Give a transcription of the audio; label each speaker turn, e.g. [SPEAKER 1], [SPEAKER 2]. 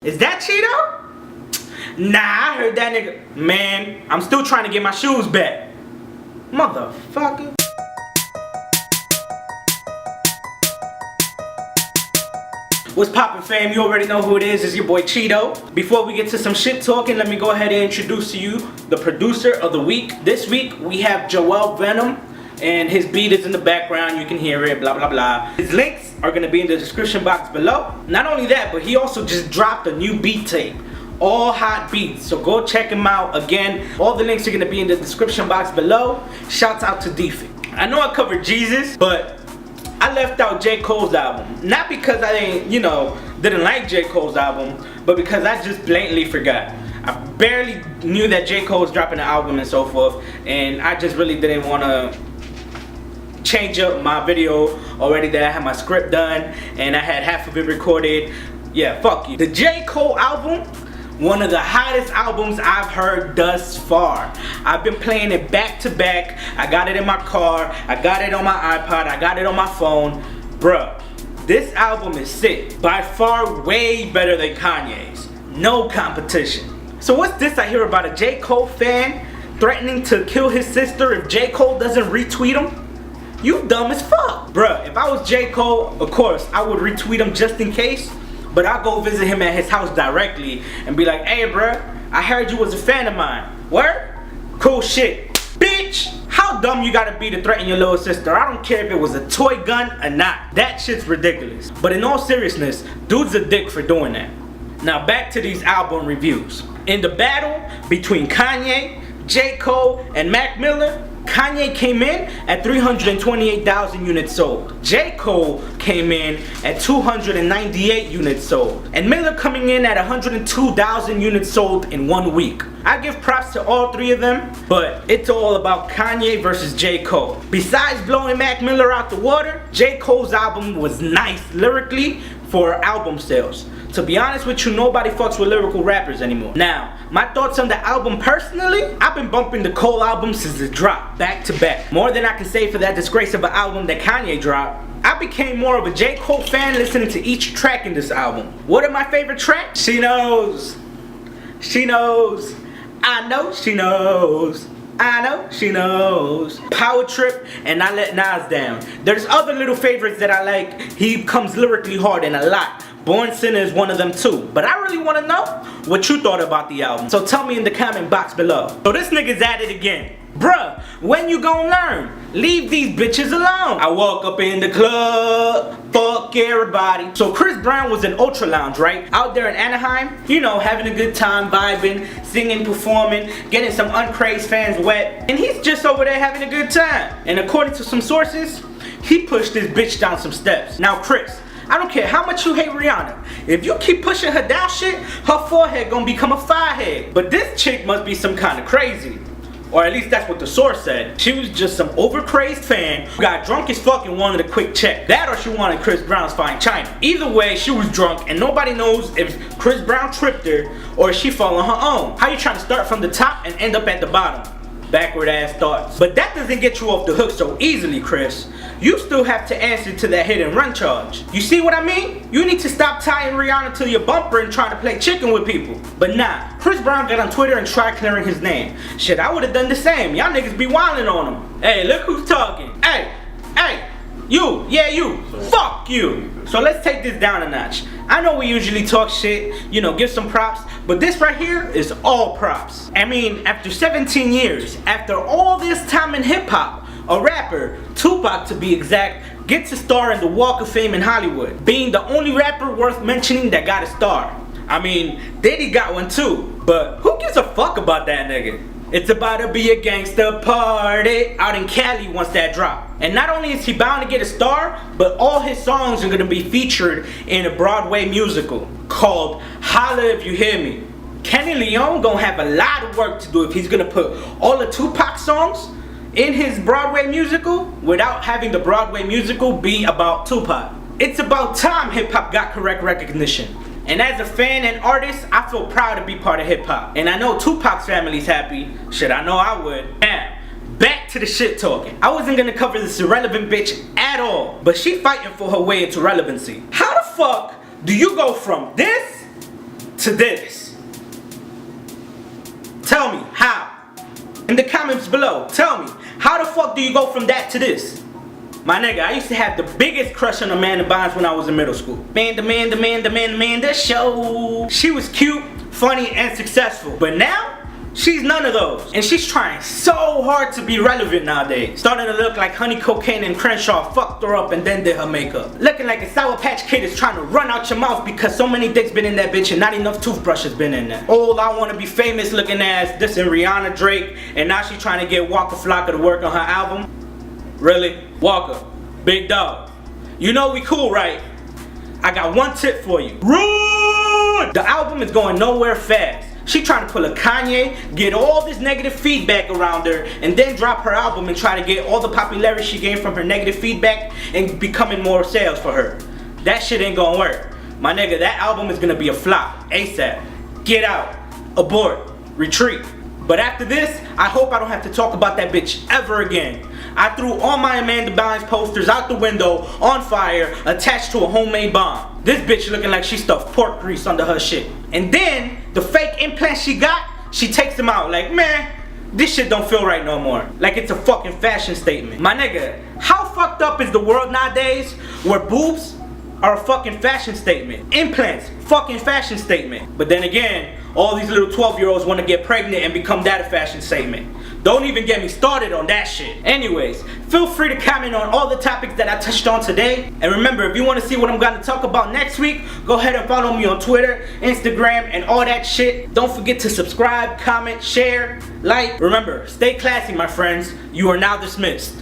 [SPEAKER 1] Is that Cheeto? Nah, I heard that nigga. Man, I'm still trying to get my shoes back. Motherfucker. What's poppin', fam? You already know who it is. It's your boy Cheeto. Before we get to some shit talking, let me go ahead and introduce to you the producer of the week. This week we have Venom, and his beat is in the background. You can hear it, blah blah blah. His links are gonna be in the description box below. Not only that, but he also just dropped a new beat tape. All hot beats, so go check him out. Again, all the links are gonna be in the description box below. Shouts out to Deefy. I know I covered Jesus, but I left out J. Cole's album. Not because I didn't like J. Cole's album, but because I just blatantly forgot. I barely knew that J. Cole was dropping an album and so forth, and I just really didn't want to change up my video already that I had my script done and I had half of it recorded. Yeah, fuck you. The J. Cole album, one of the hottest albums I've heard thus far. I've been playing it back to back. I got it in my car, I got it on my iPod, I got it on my phone. Bruh, this album is sick. By far way better than Kanye's. No competition. So what's this I hear about a J. Cole fan threatening to kill his sister if J. Cole doesn't retweet him? You dumb as fuck. Bruh, if I was J. Cole, of course, I would retweet him just in case. But I'll go visit him at his house directly and be like, hey bruh, I heard you was a fan of mine. Word? Cool shit. Bitch, how dumb you gotta be to threaten your little sister? I don't care if it was a toy gun or not. That shit's ridiculous. But in all seriousness, dude's a dick for doing that. Now back to these album reviews. In the battle between Kanye, J. Cole, and Mac Miller, Kanye came in at 328,000 units sold. J. Cole came in at 298 units sold. And Miller coming in at 102,000 units sold in 1 week. I give props to all three of them, but it's all about Kanye versus J. Cole. Besides blowing Mac Miller out the water, J. Cole's album was nice lyrically for album sales. To be honest with you, nobody fucks with lyrical rappers anymore. Now, my thoughts on the album personally, I've been bumping the Cole album since it dropped, back to back. More than I can say for that disgrace of an album that Kanye dropped. I became more of a J. Cole fan listening to each track in this album. What are my favorite tracks? She knows. She knows. I know she knows. I know she knows. Power Trip and I Let Nas Down. There's other little favorites that I like. He comes lyrically hard and a lot. Born Sinner is one of them too. But I really want to know what you thought about the album. So tell me in the comment box below. So this nigga's at it again. Bruh, when you gon' learn? Leave these bitches alone. I walk up in the club, fuck everybody. So Chris Brown was in Ultra Lounge, right? Out there in Anaheim, you know, having a good time, vibing, singing, performing, getting some uncrazed fans wet. And he's just over there having a good time. And according to some sources, he pushed this bitch down some steps. Now Chris, I don't care how much you hate Rihanna. If you keep pushing her down shit, her forehead gonna become a firehead. But this chick must be some kind of crazy. Or at least that's what the source said. She was just some overcrazed fan who got drunk as fuck and wanted a quick check. That or she wanted Chris Brown's fine china. Either way, she was drunk and nobody knows if Chris Brown tripped her or if she fell on her own. How you trying to start from the top and end up at the bottom? Backward ass thoughts. But that doesn't get you off the hook so easily, Chris. You still have to answer to that hit and run charge. You see what I mean? You need to stop tying Rihanna to your bumper and trying to play chicken with people. But nah, Chris Brown got on Twitter and tried clearing his name. Shit, I would've done the same. Y'all niggas be wildin' on him. Hey, look who's talking. Hey, you, yeah you, fuck you. So let's take this down a notch. I know we usually talk shit, you know, give some props, but this right here is all props. I mean, after 17 years, after all this time in hip hop, a rapper, Tupac to be exact, gets a star in the Walk of Fame in Hollywood, being the only rapper worth mentioning that got a star. I mean, Diddy got one too, but who gives a fuck about that nigga? It's about to be a gangsta party out in Cali once that drop. And not only is he bound to get a star, but all his songs are gonna be featured in a Broadway musical called Holla If You Hear Me. Kenny Leon gonna have a lot of work to do if he's gonna put all the Tupac songs in his Broadway musical without having the Broadway musical be about Tupac. It's about time hip hop got correct recognition. And as a fan and artist, I feel proud to be part of hip hop. And I know Tupac's family's happy. Shit, I know I would. Now, back to the shit talking. I wasn't gonna cover this irrelevant bitch at all, but she fighting for her way into relevancy. How the fuck do you go from this to this? Tell me, how? In the comments below, tell me, how the fuck do you go from that to this? My nigga, I used to have the biggest crush on Amanda Bynes when I was in middle school. Amanda show. She was cute, funny, and successful. But now, she's none of those. And she's trying so hard to be relevant nowadays. Starting to look like Honey Cocaine and Crenshaw fucked her up and then did her makeup. Looking like a Sour Patch Kid is trying to run out your mouth because so many dicks been in that bitch and not enough toothbrushes been in there. Old I Wanna Be Famous looking ass dissing Rihanna, Drake, and now she's trying to get Waka Flocka to work on her album. Really? Walker, big dog. You know we cool, right? I got one tip for you. Rude! The album is going nowhere fast. She trying to pull a Kanye, get all this negative feedback around her, and then drop her album and try to get all the popularity she gained from her negative feedback and becoming more sales for her. That shit ain't gonna work. My nigga, that album is gonna be a flop. ASAP. Get out. Abort. Retreat. But after this, I hope I don't have to talk about that bitch ever again. I threw all my Amanda Bynes posters out the window, on fire, attached to a homemade bomb. This bitch looking like she stuffed pork grease under her shit. And then, the fake implants she got, she takes them out like, man, this shit don't feel right no more. Like it's a fucking fashion statement. My nigga, how fucked up is the world nowadays where boobs are a fucking fashion statement? Implants, fucking fashion statement. But then again, all these little 12-year-olds want to get pregnant and become that a fashion statement. Don't even get me started on that shit. Anyways, feel free to comment on all the topics that I touched on today. And remember, if you want to see what I'm going to talk about next week, go ahead and follow me on Twitter, Instagram, and all that shit. Don't forget to subscribe, comment, share, like. Remember, stay classy, my friends. You are now dismissed.